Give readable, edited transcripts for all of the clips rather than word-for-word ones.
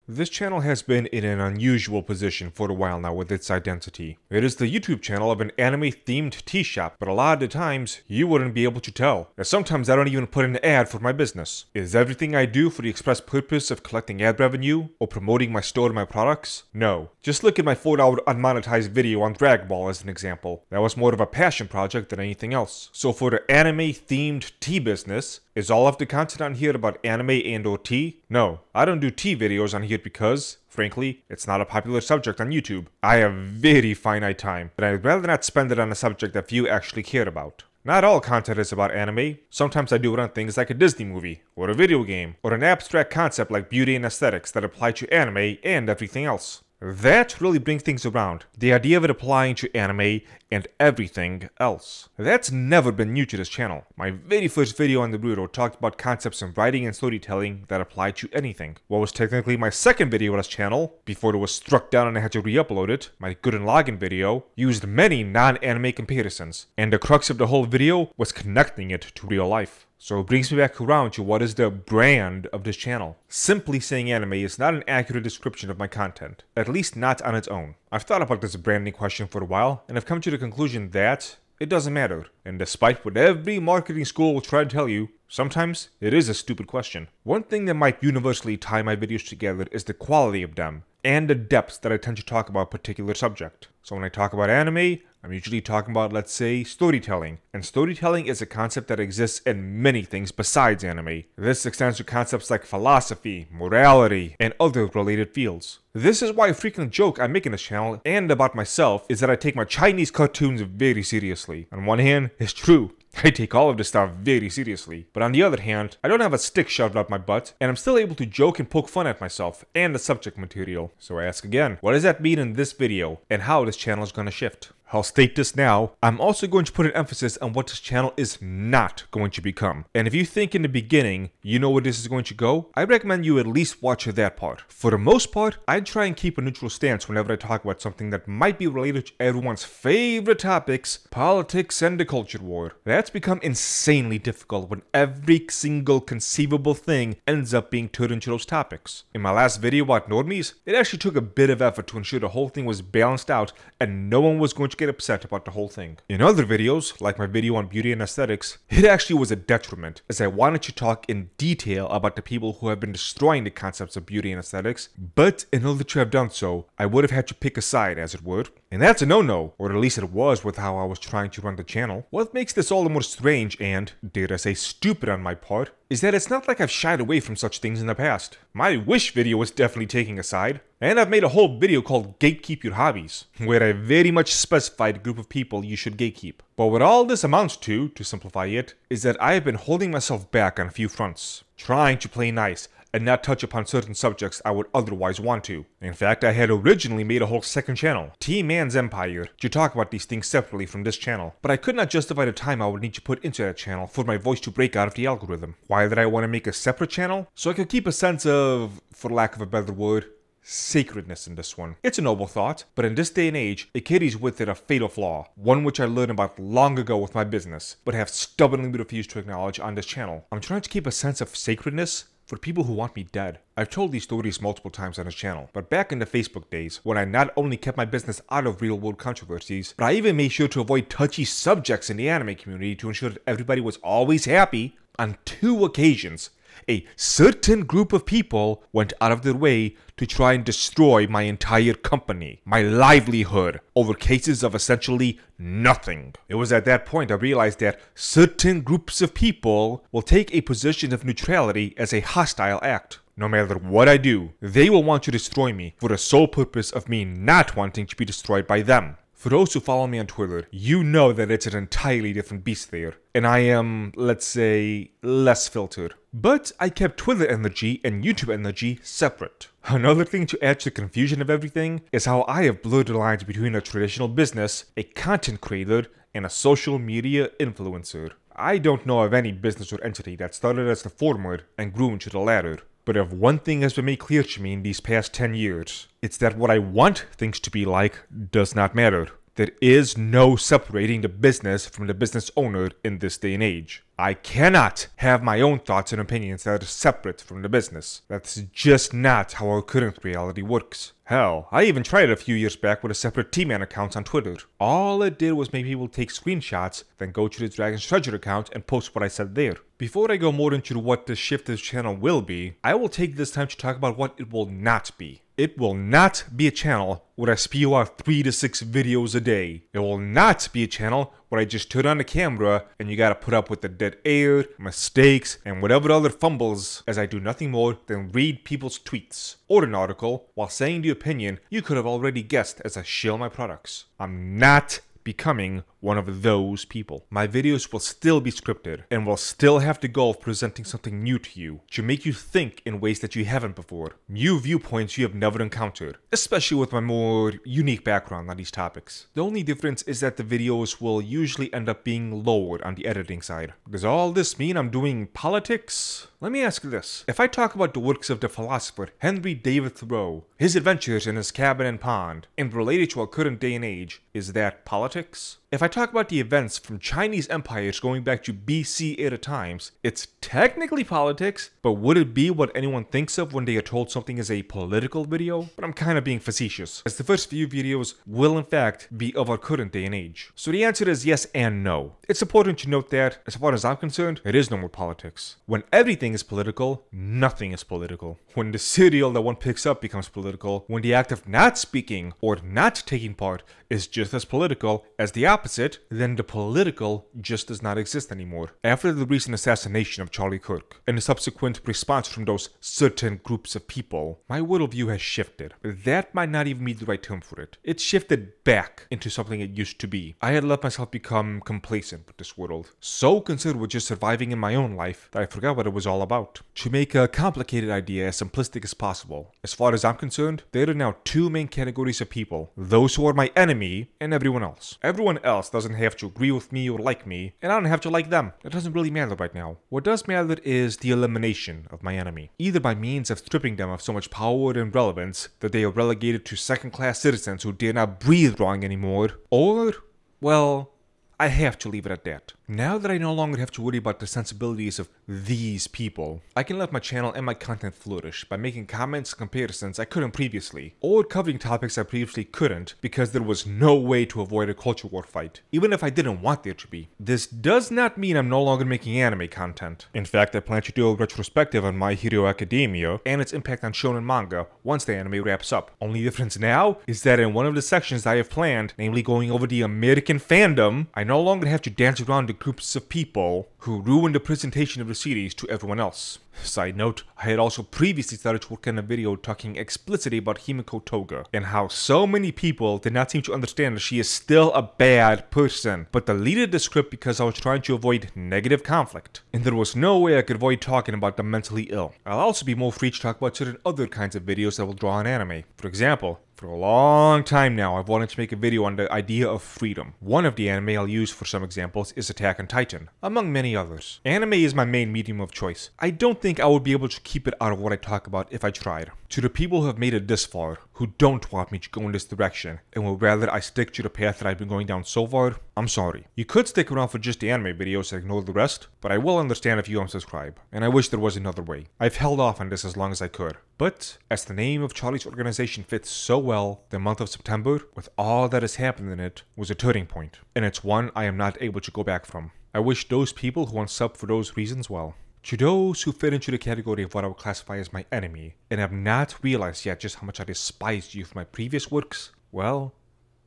This channel has been in an unusual position for a while now with its identity. It is the YouTube channel of an anime-themed tea shop, but a lot of the times, you wouldn't be able to tell, as sometimes I don't even put an ad for my business. Is everything I do for the express purpose of collecting ad revenue, or promoting my store and my products? No. Just look at my $4 unmonetized video on Dragon Ball as an example. That was more of a passion project than anything else. So for the anime-themed tea business, is all of the content on here about anime and or tea? No, I don't do tea videos on here because, frankly, it's not a popular subject on YouTube. I have very finite time, but I'd rather not spend it on a subject that few actually care about. Not all content is about anime. Sometimes I do it on things like a Disney movie, or a video game, or an abstract concept like beauty and aesthetics that apply to anime and everything else. That really brings things around. The idea of it applying to anime and everything else. That's never been new to this channel. My very first video on Naruto talked about concepts in writing and storytelling that apply to anything. What was technically my second video on this channel, before it was struck down and I had to re-upload it, my Gurren Lagann video, used many non-anime comparisons. And the crux of the whole video was connecting it to real life. So it brings me back around to what is the brand of this channel. Simply saying anime is not an accurate description of my content, at least not on its own. I've thought about this branding question for a while, and I've come to the conclusion that it doesn't matter. And despite what every marketing school will try to tell you, sometimes it is a stupid question. One thing that might universally tie my videos together is the quality of them, and the depths that I tend to talk about a particular subject. So when I talk about anime, I'm usually talking about, let's say, storytelling. And storytelling is a concept that exists in many things besides anime. This extends to concepts like philosophy, morality, and other related fields. This is why a frequent joke I make in this channel, and about myself, is that I take my Chinese cartoons very seriously. On one hand, it's true. I take all of this stuff very seriously. But on the other hand, I don't have a stick shoved up my butt, and I'm still able to joke and poke fun at myself and the subject material. So I ask again, what does that mean in this video, and how this channel is gonna shift? I'll state this now, I'm also going to put an emphasis on what this channel is not going to become. And if you think in the beginning you know where this is going to go, I recommend you at least watch that part. For the most part, I try and keep a neutral stance whenever I talk about something that might be related to everyone's favorite topics, politics and the culture war. That's become insanely difficult when every single conceivable thing ends up being turned into those topics. In my last video about normies, it actually took a bit of effort to ensure the whole thing was balanced out and no one was going to get upset about the whole thing. In other videos, like my video on beauty and aesthetics, it actually was a detriment, as I wanted to talk in detail about the people who have been destroying the concepts of beauty and aesthetics, but in order to have done so, I would have had to pick a side, as it were. And that's a no-no, or at least it was with how I was trying to run the channel. What makes this all the more strange and, dare I say, stupid on my part, is that it's not like I've shied away from such things in the past. My Wish video was definitely taking a side, and I've made a whole video called Gatekeep Your Hobbies, where I very much specified a group of people you should gatekeep. But what all this amounts to simplify it, is that I have been holding myself back on a few fronts, trying to play nice, and not touch upon certain subjects I would otherwise want to. In fact, I had originally made a whole second channel, T-Man's Empire, to talk about these things separately from this channel, but I could not justify the time I would need to put into that channel for my voice to break out of the algorithm. Why did I want to make a separate channel? So I could keep a sense of, for lack of a better word, sacredness in this one. It's a noble thought, but in this day and age, it carries with it a fatal flaw, one which I learned about long ago with my business, but have stubbornly refused to acknowledge on this channel. I'm trying to keep a sense of sacredness for people who want me dead. I've told these stories multiple times on this channel, but back in the Facebook days, when I not only kept my business out of real-world controversies, but I even made sure to avoid touchy subjects in the anime community to ensure that everybody was always happy, on 2 occasions, a certain group of people went out of their way to try and destroy my entire company, my livelihood, over cases of essentially nothing. It was at that point I realized that certain groups of people will take a position of neutrality as a hostile act. No matter what I do, they will want to destroy me for the sole purpose of me not wanting to be destroyed by them. For those who follow me on Twitter, you know that it's an entirely different beast there, and I am, let's say, less filtered. But I kept Twitter energy and YouTube energy separate. Another thing to add to the confusion of everything is how I have blurred the lines between a traditional business, a content creator, and a social media influencer. I don't know of any business or entity that started as the former and grew into the latter. But if one thing has been made clear to me in these past 10 years, it's that what I want things to be like does not matter. There is no separating the business from the business owner in this day and age. I cannot have my own thoughts and opinions that are separate from the business. That's just not how our current reality works. Hell, I even tried it a few years back with a separate T-Man account on Twitter. All it did was make people take screenshots, then go to the Dragon's Treasure account and post what I said there. Before I go more into what the shift this channel will be, I will take this time to talk about what it will not be. It will not be a channel where I spew out 3 to 6 videos a day. It will not be a channel where I just turn on the camera and you gotta put up with the dead air, mistakes, and whatever other fumbles, as I do nothing more than read people's tweets or an article while saying the opinion you could have already guessed as I shill my products. I'm not becoming one of those people. My videos will still be scripted and will still have the goal of presenting something new to you to make you think in ways that you haven't before, new viewpoints you have never encountered, especially with my more unique background on these topics. The only difference is that the videos will usually end up being lower on the editing side. Does all this mean I'm doing politics? Let me ask you this. If I talk about the works of the philosopher Henry David Thoreau, his adventures in his cabin and pond, and related to our current day and age, is that politics? If I talk about the events from Chinese empires going back to BC era times, it's technically politics, but would it be what anyone thinks of when they are told something is a political video? But I'm kind of being facetious, as the first few videos will in fact be of our current day and age. So the answer is yes and no. It's important to note that, as far as I'm concerned, it is no more politics. When everything is political, nothing is political. When the cereal that one picks up becomes political, when the act of not speaking or not taking part is just as political as the opposite, then the political just does not exist anymore. After the recent assassination of Charlie Kirk and the subsequent response from those certain groups of people, my worldview has shifted. That might not even be the right term for it. It shifted back into something it used to be. I had let myself become complacent with this world, so concerned with just surviving in my own life that I forgot what it was all about. To make a complicated idea as simplistic as possible, as far as I'm concerned, there are now 2 main categories of people: those who are my enemy and everyone else. Everyone else doesn't have to agree with me or like me, and I don't have to like them. It doesn't really matter right now. What does matter is the elimination of my enemy, either by means of stripping them of so much power and relevance that they are relegated to second-class citizens who dare not breathe wrong anymore, or, well, I have to leave it at that. Now that I no longer have to worry about the sensibilities of these people, I can let my channel and my content flourish by making comments and comparisons I couldn't previously, or covering topics I previously couldn't because there was no way to avoid a culture war fight, even if I didn't want there to be. This does not mean I'm no longer making anime content. In fact, I plan to do a retrospective on My Hero Academia and its impact on shonen manga once the anime wraps up. Only difference now is that in one of the sections I have planned, namely going over the American fandom, I no longer have to dance around the groups of people who ruined the presentation of the series to everyone else. Side note, I had also previously started to work on a video talking explicitly about Himiko Toga, and how so many people did not seem to understand that she is still a bad person, but deleted the script because I was trying to avoid negative conflict, and there was no way I could avoid talking about the mentally ill. I'll also be more free to talk about certain other kinds of videos that will draw on anime. For example, for a long time now, I've wanted to make a video on the idea of freedom. One of the anime I'll use for some examples is Attack on Titan, among many others. Anime is my main medium of choice. I don't think I would be able to keep it out of what I talk about if I tried. To the people who have made it this far, who don't want me to go in this direction, and would rather I stick to the path that I've been going down so far, I'm sorry. You could stick around for just the anime videos and ignore the rest, but I will understand if you unsubscribe, and I wish there was another way. I've held off on this as long as I could. But, as the name of Charlie's organization fits so well, the month of September, with all that has happened in it, was a turning point, and it's one I am not able to go back from. I wish those people who unsub for those reasons well. To those who fit into the category of what I would classify as my enemy, and have not realized yet just how much I despised you for my previous works, well,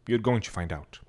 you're going to find out.